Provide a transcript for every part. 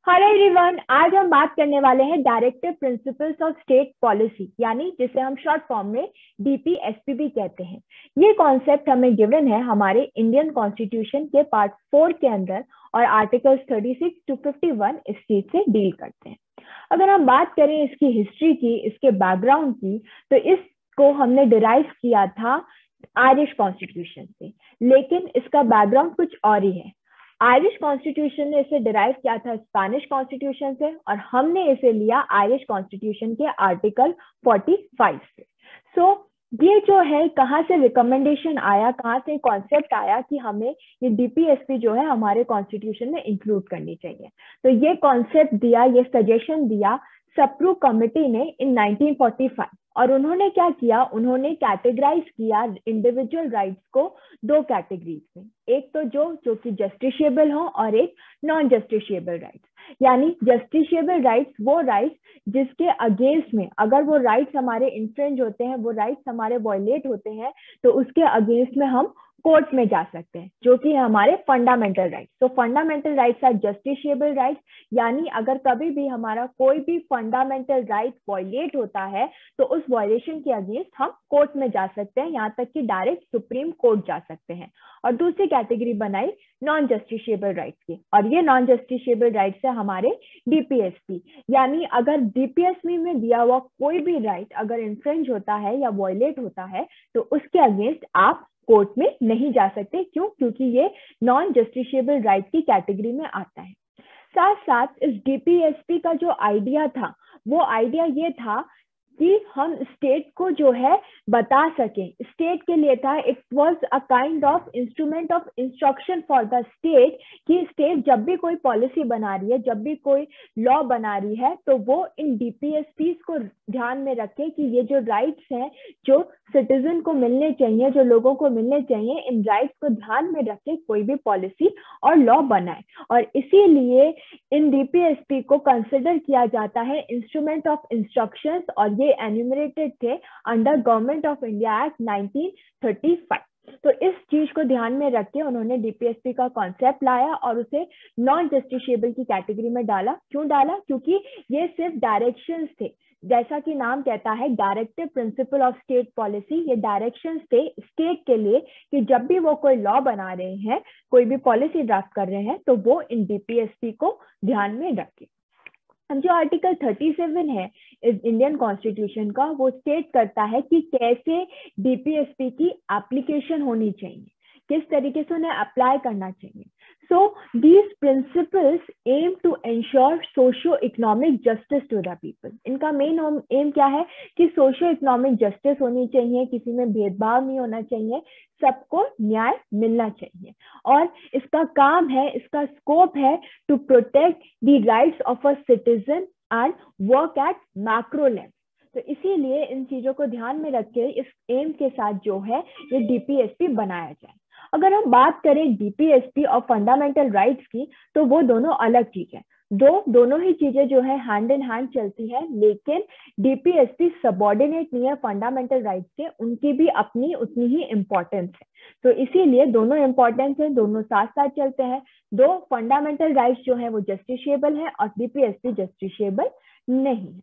Hello everyone, आज हम बात करने वाले हैं directive principles of state policy, यानी जिसे हम शॉर्ट फॉर्म में डीपीएसपी भी कहते हैं। ये कॉन्सेप्ट हमें गिवन है हमारे इंडियन कॉन्स्टिट्यूशन के पार्ट 4 के अंदर और आर्टिकल्स 36 to 51 इस चीज से डील करते हैं। अगर हम बात करें इसकी हिस्ट्री की, इसके बैकग्राउंड की, तो इसको हमने डिराइव किया था आयरिश कॉन्स्टिट्यूशन से, लेकिन इसका बैकग्राउंड कुछ और ही है। आयरिश कॉन्स्टिट्यूशन ने इसे डिराइव किया था स्पेनिश कॉन्स्टिट्यूशन से और हमने इसे लिया आयरिश कॉन्स्टिट्यूशन के आर्टिकल 45 से। सो ये जो है कहाँ से रिकमेंडेशन आया, कहाँ से कॉन्सेप्ट आया कि हमें ये डीपीएसपी जो है हमारे कॉन्स्टिट्यूशन में इंक्लूड करनी चाहिए। तो ये कॉन्सेप्ट दिया, ये सजेशन दिया सप्रू कमिटी ने इन 1945। और उन्होंने क्या किया, उन्होंने कैटेगराइज किया इंडिविजुअल राइट्स को दो कैटेगरीज में, एक तो जो कि जस्टिशिएबल हो और एक नॉन जस्टिशिएबल राइट्स। यानी जस्टिशिएबल राइट्स वो राइट्स जिसके अगेंस्ट में अगर वो राइट्स हमारे इन्फ्रिंज होते हैं, वो राइट्स हमारे वायलेट होते हैं, तो उसके अगेंस्ट में हम कोर्ट में जा सकते हैं, जो कि हमारे फंडामेंटल राइट्स। तो fundamental rights are justiciable rights, यानी अगर कभी भी हमारा कोई भी फंडामेंटल राइट वायलेट होता है तो उस वायलेशन के अगेंस्ट हम कोर्ट में जा सकते हैं, यहाँ तक कि डायरेक्ट सुप्रीम कोर्ट जा सकते हैं। और दूसरी कैटेगरी बनाई नॉन जस्टिशिएबल राइट्स की, और ये नॉन जस्टिशिएबल राइट्स है हमारे डीपीएसपी। यानी अगर डीपीएसपी में दिया हुआ कोई भी राइट अगर इन्फ्रिंज होता है या वायलेट होता है तो उसके अगेंस्ट आप कोर्ट में नहीं जा सकते। क्यों? क्योंकि ये नॉन जस्टिशिएबल राइट की कैटेगरी में आता है। साथ साथ इस डीपीएसपी का जो आइडिया था, वो आइडिया ये था कि हम स्टेट को जो है बता सकें। स्टेट के लिए था, it was a kind of instrument of instruction for the state, कि स्टेट जब भी कोई पॉलिसी बना रही है, जब भी कोई लॉ बना रही है, तो वो इन डीपीएसपीज को ध्यान में रखे कि ये जो राइट्स हैं, जो सिटीजन को मिलने चाहिए, जो लोगों को मिलने चाहिए, इन राइट्स को ध्यान में रखे कोई भी पॉलिसी और लॉ बनाए। और इसीलिए इन डीपीएसपी को कंसिडर किया जाता है इंस्ट्रूमेंट ऑफ इंस्ट्रक्शंस, और ये एन्यूमरेटेड थे under government of India act 1935। तो इस चीज को ध्यान में रख के उन्होंने डीपीएसपी का कॉन्सेप्ट लाया और उसे नॉन जस्टिशिएबल की कैटेगरी में डाला। क्यों डाला? क्योंकि ये सिर्फ डायरेक्शंस थे, जैसा कि नाम कहता है directive principle of state policy. ये डायरेक्शंस थे स्टेट के लिए कि जब भी वो कोई लॉ बना रहे हैं, कोई भी पॉलिसी ड्राफ्ट कर रहे हैं, तो वो इन डीपीएसपी को ध्यान में रखें। अब जो आर्टिकल 37 है इस इंडियन कॉन्स्टिट्यूशन का, वो स्टेट करता है कि कैसे डीपीएसपी की एप्लीकेशन होनी चाहिए, किस तरीके से उन्हें अप्लाई करना चाहिए। So these principles aim to ensure socio-economic justice to the people. इनका मेन एम क्या है कि सोशियो इकोनॉमिक जस्टिस होनी चाहिए, किसी में भेदभाव नहीं होना चाहिए, सबको न्याय मिलना चाहिए। और इसका काम है, इसका स्कोप है to protect the rights of a citizen and work at macro level. तो इसीलिए इन चीजों को ध्यान में रख के इस एम के साथ जो है ये डीपीएसपी बनाया जाए। अगर हम बात करें डीपीएसपी और फंडामेंटल राइट्स की, तो वो दोनों अलग चीज है। दोनों ही चीजें जो है हैंड इन हैंड चलती है, लेकिन डीपीएसपी सबऑर्डिनेट नहीं है फंडामेंटल राइट्स के, उनकी भी अपनी उतनी ही इंपॉर्टेंस है। तो इसीलिए दोनों इंपॉर्टेंस है, दोनों साथ साथ चलते हैं। दो फंडामेंटल राइट्स जो है वो जस्टिशिएबल है और डीपीएसपी जस्टिशिएबल नहीं है।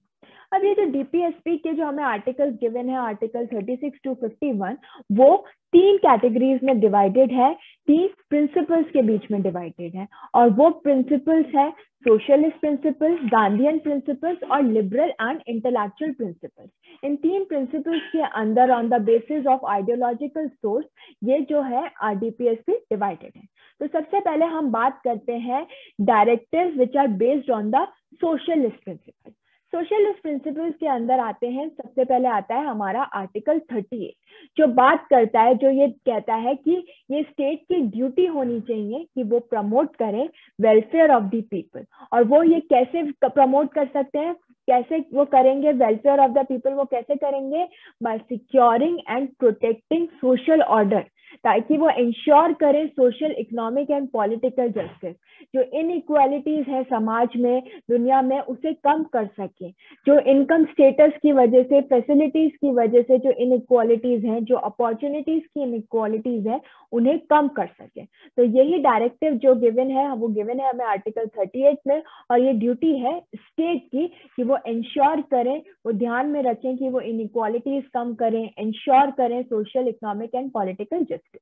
अब ये जो डीपीएसपी के जो हमें आर्टिकल्स गिवन है, आर्टिकल 36 to 51, वो तीन कैटेगरीज में डिवाइडेड है, तीन प्रिंसिपल्स के बीच में डिवाइडेड है। और वो प्रिंसिपल्स है सोशलिस्ट प्रिंसिपल्स, गांधीयन प्रिंसिपल्स और लिबरल एंड इंटेलेक्चुअल प्रिंसिपल्स। इन तीन प्रिंसिपल्स के अंदर on the basis of ideological source ये जो है डीपीएसपी डिवाइडेड है। तो सबसे पहले हम बात करते हैं directives which are based on the socialist principle. Socialist principles के अंदर आते हैं, सबसे पहले आता है हमारा आर्टिकल 38, जो बात करता है, जो ये कहता है कि ये स्टेट की ड्यूटी होनी चाहिए कि वो प्रमोट करें वेलफेयर ऑफ द पीपल। और वो ये कैसे प्रमोट कर सकते हैं, कैसे वो करेंगे वेलफेयर ऑफ द पीपल, वो कैसे करेंगे? By securing and protecting social order ताकि वो इंश्योर करें social, economic and political justice. जो इनइक्वालिटीज है समाज में, दुनिया में, उसे कम कर सके। जो इनकम स्टेटस की वजह से, फैसिलिटीज की वजह से जो इनइक्वालिटीज हैं, जो अपॉर्चुनिटीज की इनइक्वालिटीज हैं, उन्हें कम कर सके। तो यही डायरेक्टिव जो गिवन है, वो गिवन है हमें आर्टिकल 38 में। और ये ड्यूटी है स्टेट की कि वो इंश्योर करें, वो ध्यान में रखें कि वो इनइक्वालिटीज कम करें, इंश्योर करें social, economic and political justice.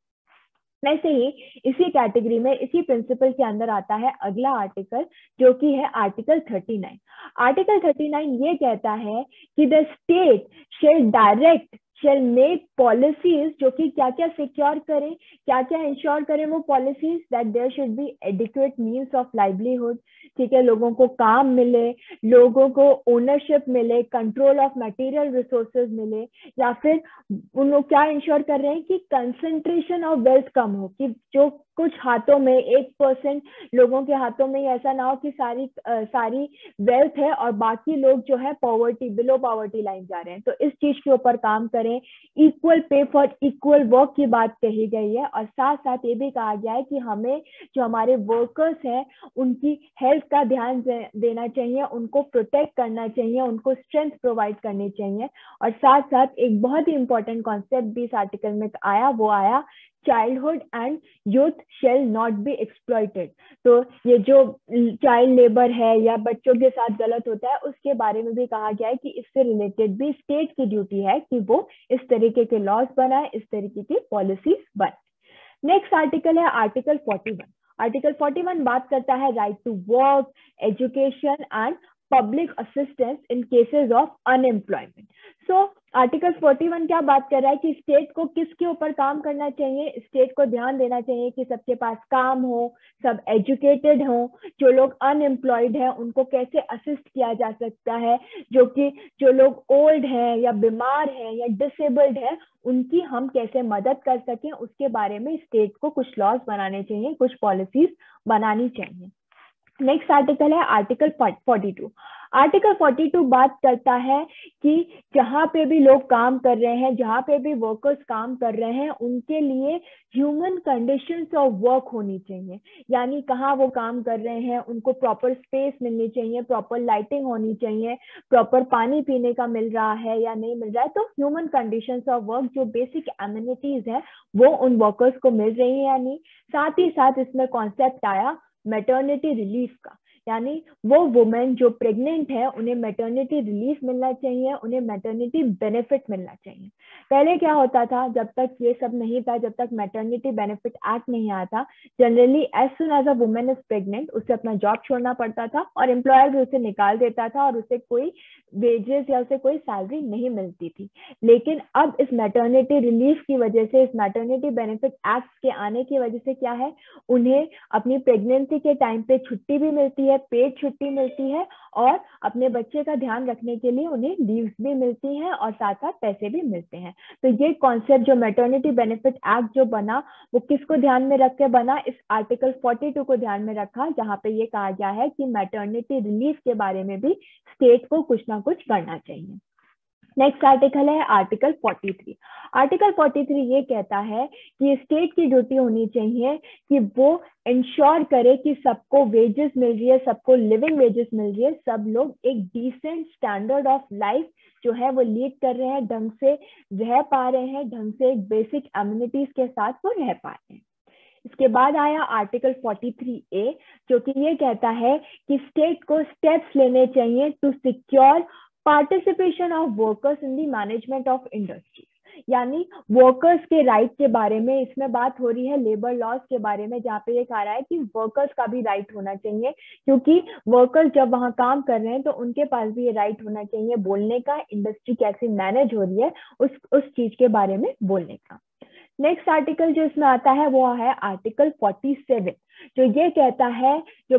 वैसे ही इसी कैटेगरी में, इसी प्रिंसिपल के अंदर आता है अगला आर्टिकल, जो कि है आर्टिकल 39। आर्टिकल 39 ये कहता है कि the state shell make policies, जो कि क्या क्या सिक्योर करें, क्या क्या इंश्योर करें वो policies, that there should be adequate means of livelihood. ठीक है, लोगों को काम मिले, लोगों को ओनरशिप मिले, कंट्रोल ऑफ मटेरियल रिसोर्सेज मिले, या फिर उन लोग क्या इंश्योर कर रहे हैं कि कंसंट्रेशन ऑफ वेल्थ कम हो, कि जो कुछ हाथों में 1% लोगों के हाथों में ऐसा ना हो कि सारी वेल्थ है और बाकी लोग जो है पॉवर्टी, बिलो पॉवर्टी लाइन जा रहे हैं। तो इस चीज के ऊपर काम करें। Equal pay for equal work की बात कही गई है, और साथ साथ ये भी कहा गया है कि हमें जो हमारे वर्कर्स हैं उनकी हेल्थ का ध्यान देना चाहिए, उनको प्रोटेक्ट करना चाहिए, उनको स्ट्रेंथ प्रोवाइड करनी चाहिए। और साथ साथ एक बहुत ही इंपॉर्टेंट कॉन्सेप्ट भी इस आर्टिकल में आया, वो आया childhood and youth shall not be exploited. तो ये जो चाइल्ड लेबर है या बच्चों के साथ गलत होता है, उसके बारे में भी कहा गया है कि इससे रिलेटेड भी स्टेट की ड्यूटी है कि वो इस तरीके के लॉज बनाए, इस तरीके की पॉलिसीज बनाए। नेक्स्ट आर्टिकल है आर्टिकल 41। आर्टिकल 41 बात करता है right to work, education and public assistance in cases of unemployment. So article 41 क्या बात कर रहा है कि स्टेट को किसके ऊपर काम करना चाहिए। स्टेट को ध्यान देना चाहिए कि सबके पास काम हो, सब एजुकेटेड हो, जो लोग अनएम्प्लॉयड हैं उनको कैसे असिस्ट किया जा सकता है, जो लोग ओल्ड हैं या बीमार हैं या डिसेबल्ड है, उनकी हम कैसे मदद कर सकें, उसके बारे में स्टेट को कुछ लॉज बनाने चाहिए, कुछ पॉलिसीज बनानी चाहिए। नेक्स्ट आर्टिकल है आर्टिकल 42। आर्टिकल 42 बात करता है कि जहां पे भी लोग काम कर रहे हैं, जहां पे भी वर्कर्स काम कर रहे हैं, उनके लिए ह्यूमन कंडीशंस ऑफ वर्क होनी चाहिए। यानी कहाँ वो काम कर रहे हैं, उनको प्रॉपर स्पेस मिलनी चाहिए, प्रॉपर लाइटिंग होनी चाहिए, प्रॉपर पानी पीने का मिल रहा है या नहीं मिल रहा है। तो ह्यूमन कंडीशंस ऑफ वर्क, जो बेसिक एमिनिटीज है, वो उन वर्कर्स को मिल रही है या नहीं। साथ ही साथ इसमें कॉन्सेप्ट आया मैटरनिटी रिलीफ का, यानी वो वुमेन जो प्रेग्नेंट है उन्हें मैटरनिटी रिलीफ मिलना चाहिए, उन्हें मैटरनिटी बेनिफिट मिलना चाहिए। पहले क्या होता था, जब तक ये सब नहीं था, जब तक मैटरनिटी बेनिफिट एक्ट नहीं आया था, generally as soon as a women is pregnant उसे अपना जॉब छोड़ना पड़ता था और एम्प्लॉयर भी उसे निकाल देता था और उसे कोई वेजेस या उसे कोई सैलरी नहीं मिलती थी। लेकिन अब इस मैटरनिटी रिलीफ की वजह से, इस मैटरनिटी बेनिफिट एक्ट के आने की वजह से क्या है, उन्हें अपनी प्रेगनेंसी के टाइम पे छुट्टी भी मिलती है, पेड छुट्टी मिलती है, और अपने बच्चे का ध्यान रखने के लिए उन्हें लीव्स भी मिलती हैं और साथ साथ पैसे भी मिलते हैं। तो ये कॉन्सेप्ट जो मैटरनिटी बेनिफिट एक्ट जो बना, वो किसको ध्यान में रख के बना, इस आर्टिकल 42 को ध्यान में रखा, जहां पे ये कहा गया है कि मैटरनिटी रिलीफ के बारे में भी स्टेट को कुछ ना कुछ करना चाहिए। नेक्स्ट आर्टिकल है आर्टिकल 43। आर्टिकल 43 ये कहता है कि स्टेट की ड्यूटी होनी चाहिए कि वो इंश्योर करे कि सबको वेजेस मिल रही है, सबको लिविंग वेजेस मिल रही है, सब लोग एक डिसेंट स्टैंडर्ड ऑफ लाइफ जो है वो लीड कर रहे हैं, ढंग से रह पा रहे हैं, ढंग से एक बेसिक एमिनिटीज के साथ वो रह पा रहे हैं। इसके बाद आया आर्टिकल 43A, जो कि ये कहता है कि स्टेट को स्टेप्स लेने चाहिए to secure participation of workers in the management of industries. यानी वर्कर्स के राइट के बारे में इसमें बात हो रही है, लेबर लॉज के बारे में, जहाँ पे ये कहा रहा है कि वर्कर्स का भी राइट होना चाहिए, क्योंकि वर्कर्स जब वहां काम कर रहे हैं तो उनके पास भी ये राइट होना चाहिए बोलने का, इंडस्ट्री कैसे मैनेज हो रही है उस चीज के बारे में बोलने का। नेक्स्ट आर्टिकल जो इसमें आता है वो है आर्टिकल 47, जो ये कहता है, जो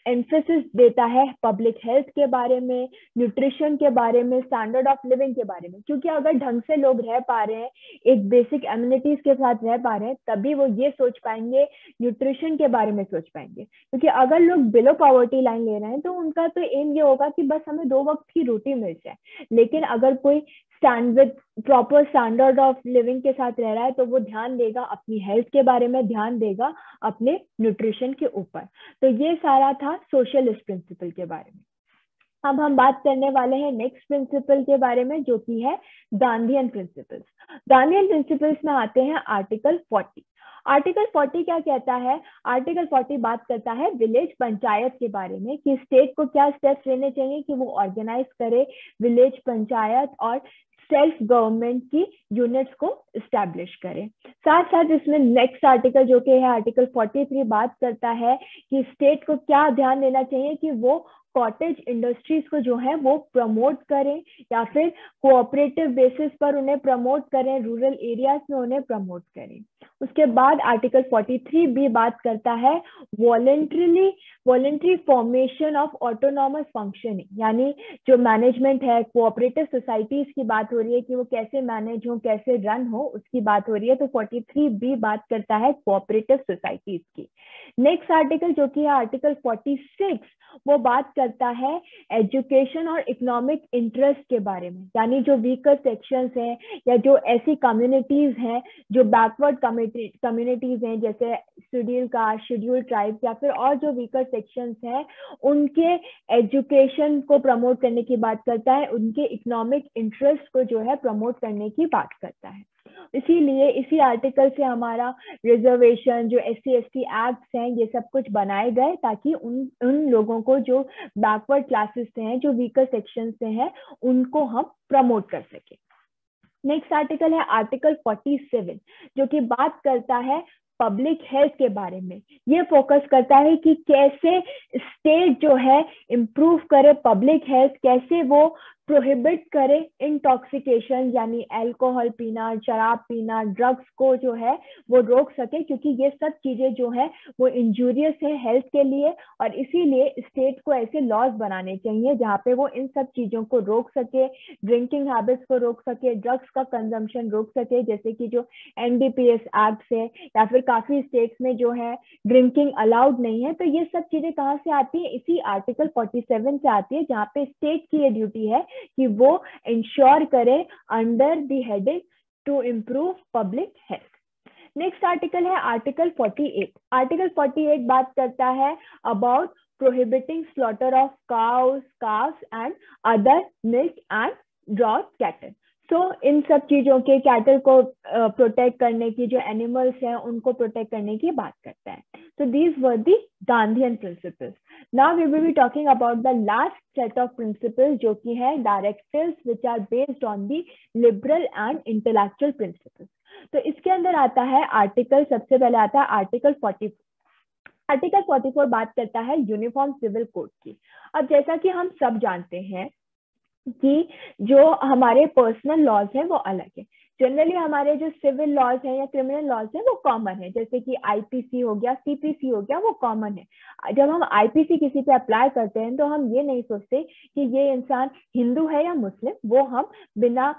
एम्फेसिस देता है पब्लिक हेल्थ के बारे में, न्यूट्रिशन के बारे में, स्टैंडर्ड ऑफ लिविंग के बारे में। क्योंकि अगर ढंग से लोग रह पा रहे हैं, एक बेसिक एमिनिटीज के साथ रह पा रहे हैं, तभी वो ये सोच पाएंगे, न्यूट्रिशन के बारे में सोच पाएंगे। क्योंकि अगर लोग बिलो पॉवर्टी लाइन ले रहे हैं तो उनका तो एम ये होगा कि बस हमें 2 वक्त की रोटी मिल जाए। लेकिन अगर कोई with proper standard of living के साथ रह रहा है तो वो ध्यान देगा अपनी हेल्थ के बारे में, ध्यान देगा अपने न्यूट्रिशन के ऊपर। तो ये सारा था सोशलिस्ट प्रिंसिपल के बारे में। अब हम बात करने वाले हैं नेक्स्ट प्रिंसिपल के बारे में, जो कि है गांधीयन प्रिंसिपल्स। गांधीयन प्रिंसिपल्स में आते हैं आर्टिकल 40। आर्टिकल 40 क्या कहता है? आर्टिकल 40 बात करता है विलेज पंचायत के बारे में, कि स्टेट को क्या स्टेप्स लेने चाहिए कि वो ऑर्गेनाइज करे विलेज पंचायत और सेल्फ गवर्नमेंट की यूनिट्स को इस्टेब्लिश करें। साथ साथ इसमें नेक्स्ट आर्टिकल जो कि है आर्टिकल 43 बात करता है कि स्टेट को क्या ध्यान देना चाहिए कि वो कॉटेज इंडस्ट्रीज को जो है वो प्रमोट करें या फिर कोऑपरेटिव बेसिस पर उन्हें प्रमोट करें, रूरल एरियाज में उन्हें प्रमोट करें। उसके बाद आर्टिकल 43 भी बात करता है voluntary formation of autonomous functioning, यानी जो मैनेजमेंट है कोऑपरेटिव सोसाइटीज की बात हो रही है कि वो कैसे मैनेज हो, कैसे रन हो, उसकी बात हो रही है। तो 43 भी बात करता है कोऑपरेटिव सोसाइटीज की। नेक्स्ट आर्टिकल जो कि है आर्टिकल 46, वो बात करता है एजुकेशन और इकोनॉमिक इंटरेस्ट के बारे में, यानी जो वीकर सेक्शंस हैं या जो ऐसी कम्युनिटीज हैं जो बैकवर्ड कम्युनिटीज हैं, जैसे शेड्यूल कास्ट, शेड्यूल ट्राइब या फिर और जो वीकर सेक्शंस हैं, उनके एजुकेशन को प्रमोट करने की बात करता है, उनके इकोनॉमिक इंटरेस्ट को जो है प्रमोट करने की बात करता है। इसीलिए इसी आर्टिकल से हमारा रिजर्वेशन, जो SC/ST एक्ट्स हैं, ये सब कुछ बनाए गए ताकि उन लोगों को जो बैकवर्ड क्लासेस से हैं, जो वीकर सेक्शन से हैं, उनको हम प्रमोट कर सके। नेक्स्ट आर्टिकल है आर्टिकल 47 जो कि बात करता है पब्लिक हेल्थ के बारे में। ये फोकस करता है कि कैसे स्टेट जो है इम्प्रूव करे पब्लिक हेल्थ, कैसे वो प्रोहिबिट करे इंटॉक्सिकेशन यानी अल्कोहल पीना, शराब पीना, ड्रग्स को जो है वो रोक सके, क्योंकि ये सब चीजें जो है वो इंजूरियस है हेल्थ के लिए। और इसीलिए स्टेट को ऐसे लॉज बनाने चाहिए जहाँ पे वो इन सब चीजों को रोक सके, ड्रिंकिंग हैबिट्स को रोक सके, ड्रग्स का कंजम्पशन रोक सके, जैसे कि जो NDPS एक्ट है, या फिर काफी स्टेट्स में जो है ड्रिंकिंग अलाउड नहीं है। तो ये सब चीजें कहाँ से आती है? इसी आर्टिकल 47 से आती है, जहाँ पे स्टेट की ये ड्यूटी है कि वो इंश्योर करे under the heading to improve public health. Next article है आर्टिकल 48। आर्टिकल 48 बात करता है about prohibiting slaughter of cows, calves and other milk and draught cattle. So इन सब चीजों के कैटल को प्रोटेक्ट करने की, जो एनिमल्स हैं उनको प्रोटेक्ट करने की बात करता है। So these were the Gandhian principles. Now we will be talking about the last set of principles, जो कि है directives which are based on the liberal and intellectual principles. तो इसके अंदर आता है आर्टिकल, सबसे पहले आता है आर्टिकल 44। आर्टिकल 44 बात करता है यूनिफॉर्म सिविल कोड की। अब जैसा कि हम सब जानते हैं कि जो हमारे पर्सनल लॉज हैं वो अलग है। जनरली हमारे जो सिविल लॉज हैं या क्रिमिनल लॉज हैं वो कॉमन है, जैसे कि IPC हो गया, CPC हो गया, वो कॉमन है। जब हम IPC किसी पे अप्लाई करते हैं तो हम ये नहीं सोचते कि ये इंसान हिंदू है या मुस्लिम, वो हम बिना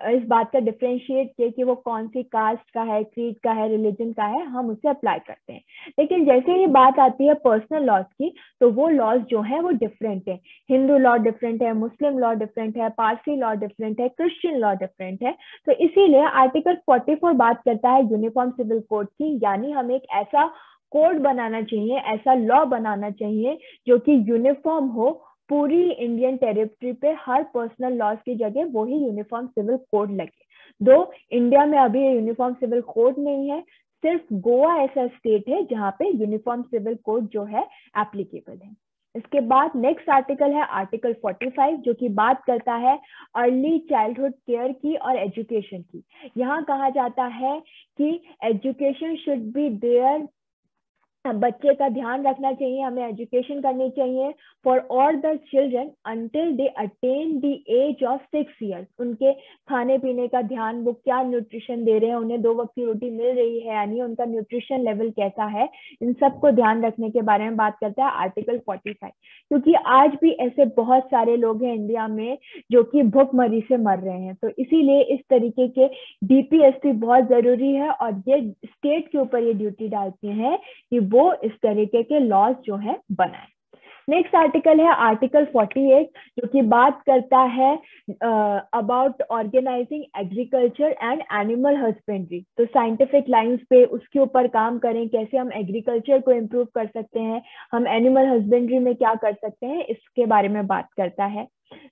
इस बात का डिफरेंशिएट किए कि वो कौन सी कास्ट का है, क्रीड का है, रिलीजन का है, हम उसे अप्लाई करते हैं। लेकिन जैसे ही बात आती है पर्सनल लॉज की, तो वो लॉज जो है वो डिफरेंट है। हिंदू लॉ डिफरेंट है, मुस्लिम लॉ डिफरेंट है, पारसी लॉ डिफरेंट है, क्रिश्चियन लॉ डिफरेंट है। तो इसीलिए आर्टिकल 44 बात करता है यूनिफॉर्म सिविल कोड की, यानी हमें एक ऐसा कोड बनाना चाहिए, ऐसा लॉ बनाना चाहिए जो कि यूनिफॉर्म हो पूरी इंडियन टेरिटरी पे, हर पर्सनल लॉज की जगह वही यूनिफॉर्म सिविल कोड लगे। दो इंडिया में अभी यूनिफॉर्म सिविल कोड नहीं है, सिर्फ गोवा ऐसा स्टेट है जहाँ पे यूनिफॉर्म सिविल कोड जो है एप्लीकेबल है। इसके बाद नेक्स्ट आर्टिकल है आर्टिकल 45 जो कि बात करता है अर्ली चाइल्डहुड केयर की और एजुकेशन की। यहाँ कहा जाता है कि एजुकेशन शुड बी देयर, बच्चे का ध्यान रखना चाहिए, हमें एजुकेशन करनी चाहिए for all the children until they attain the age of 6 years। उनके खाने पीने का ध्यान, वो क्या न्यूट्रिशन दे रहे हैं, उन्हें 2 वक्त की रोटी मिल रही है यानी उनका न्यूट्रिशन लेवल कैसा है, इन सब को ध्यान रखने के बारे में बात करता है आर्टिकल 45। क्योंकि आज भी ऐसे बहुत सारे लोग हैं इंडिया में जो कि भूखमरी से मर रहे हैं, तो इसीलिए इस तरीके के DPSP बहुत जरूरी है और ये स्टेट के ऊपर ये ड्यूटी डालती है कि वो इस तरीके के लॉज जो है बनाए। नेक्स्ट आर्टिकल है आर्टिकल 48, जो कि बात करता है about organising agriculture and animal husbandry. तो साइंटिफिक लाइंस पे उसके ऊपर काम करें, कैसे हम एग्रीकल्चर को इम्प्रूव कर सकते हैं, हम एनिमल हस्बेंड्री में क्या कर सकते हैं, इसके बारे में बात करता है।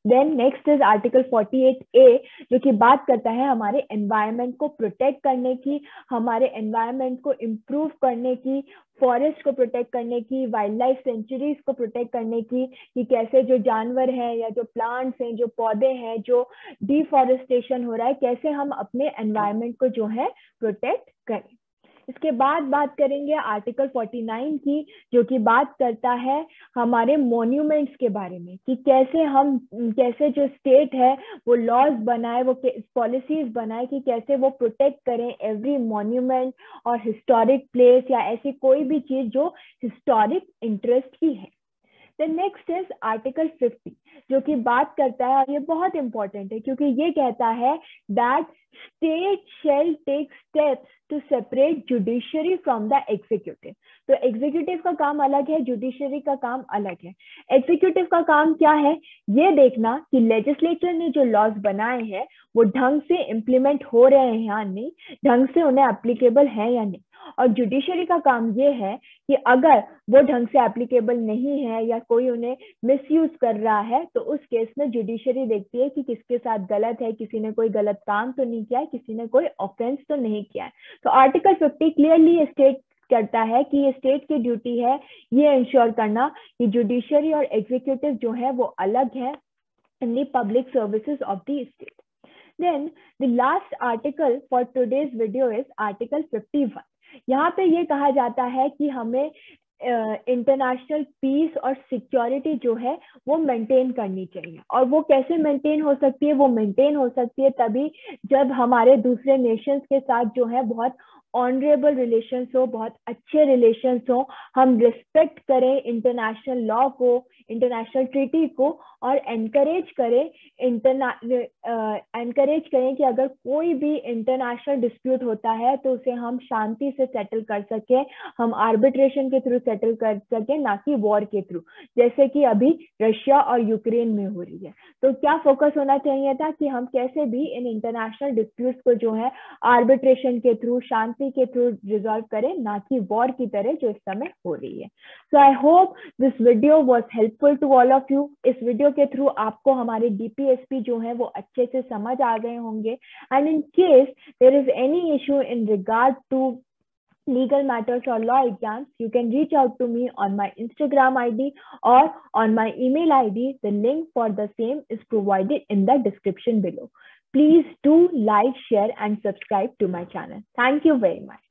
Then next is article 48A, जो कि बात करता है हमारे एनवायरनमेंट को प्रोटेक्ट करने की, हमारे एनवायरनमेंट को इम्प्रूव करने की, फॉरेस्ट को प्रोटेक्ट करने की, वाइल्ड लाइफ सेंचुरीज को प्रोटेक्ट करने की, कि कैसे जो जानवर हैं या जो प्लांट्स हैं, जो पौधे हैं, जो डिफॉरेस्टेशन हो रहा है, कैसे हम अपने एनवायरनमेंट को जो है प्रोटेक्ट करें। इसके बाद बात करेंगे आर्टिकल 49 की, जो कि बात करता है हमारे मॉन्यूमेंट्स के बारे में, कि कैसे जो स्टेट है वो लॉज बनाए, वो पॉलिसीज बनाए कि कैसे वो प्रोटेक्ट करें एवरी मॉन्यूमेंट और हिस्टोरिक प्लेस या ऐसी कोई भी चीज जो हिस्टोरिक इंटरेस्ट की है। नेक्स्ट इज आर्टिकल 50, जो कि बात करता है, और ये बहुत इंपॉर्टेंट है क्योंकि ये कहता है that state shall take steps to separate judiciary from the executive. तो एग्जीक्यूटिव का काम अलग है, जुडिशरी का काम अलग है। एग्जीक्यूटिव का काम क्या है, ये देखना कि लेजिस्लेचर ने जो लॉज बनाए हैं वो ढंग से इम्प्लीमेंट हो रहे हैं या नहीं, ढंग से उन्हें एप्लीकेबल है या नहीं। और जुडिशरी का काम ये है कि अगर वो ढंग से एप्लीकेबल नहीं है या कोई उन्हें मिसयूज कर रहा है, तो उस केस में जुडिशरी देखती है कि किसके साथ गलत है, किसी ने कोई गलत काम तो नहीं किया है, किसी ने कोई ऑफेंस तो नहीं किया है। तो आर्टिकल 50 क्लियरली स्टेट करता है कि ये स्टेट की ड्यूटी है ये इंश्योर करना कि जुडिशरी और एग्जीक्यूटिव जो है वो अलग है in the public services of the state. Then the last article for today's video is article 51. यहाँ पे ये कहा जाता है कि हमें इंटरनेशनल पीस और सिक्योरिटी जो है वो मेंटेन करनी चाहिए। और वो कैसे मेंटेन हो सकती है, वो मेंटेन हो सकती है तभी जब हमारे दूसरे नेशंस के साथ जो है बहुत ऑनरेबल रिलेशंस हो, बहुत अच्छे रिलेशंस हो, हम रिस्पेक्ट करें इंटरनेशनल लॉ को, इंटरनेशनल ट्रीटी को, और एनकरेज करें कि अगर कोई भी इंटरनेशनल डिस्प्यूट होता है तो उसे हम शांति से सेटल कर सकें, हम आर्बिट्रेशन के थ्रू सेटल कर सकें, ना कि वॉर के थ्रू, जैसे कि अभी रशिया और यूक्रेन में हो रही है। तो क्या फोकस होना चाहिए था कि हम कैसे भी इन इंटरनेशनल डिस्प्यूट्स को जो है आर्बिट्रेशन के थ्रू, शांति के थ्रू रिजॉल्व करें, ना कि वॉर की तरह जो इस समय हो रही है। So I hope this video was helpful to all of you. इस वीडियो के थ्रू आपको हमारे डीपीएसपी जो है वो अच्छे से समझ आ गए होंगे। And in case there is any issue in regard to legal matters or law exams, you can reach out to me on my Instagram ID or on my email ID. The link for the same is provided in the description below. Please do like, share and subscribe to my channel. Thank you very much.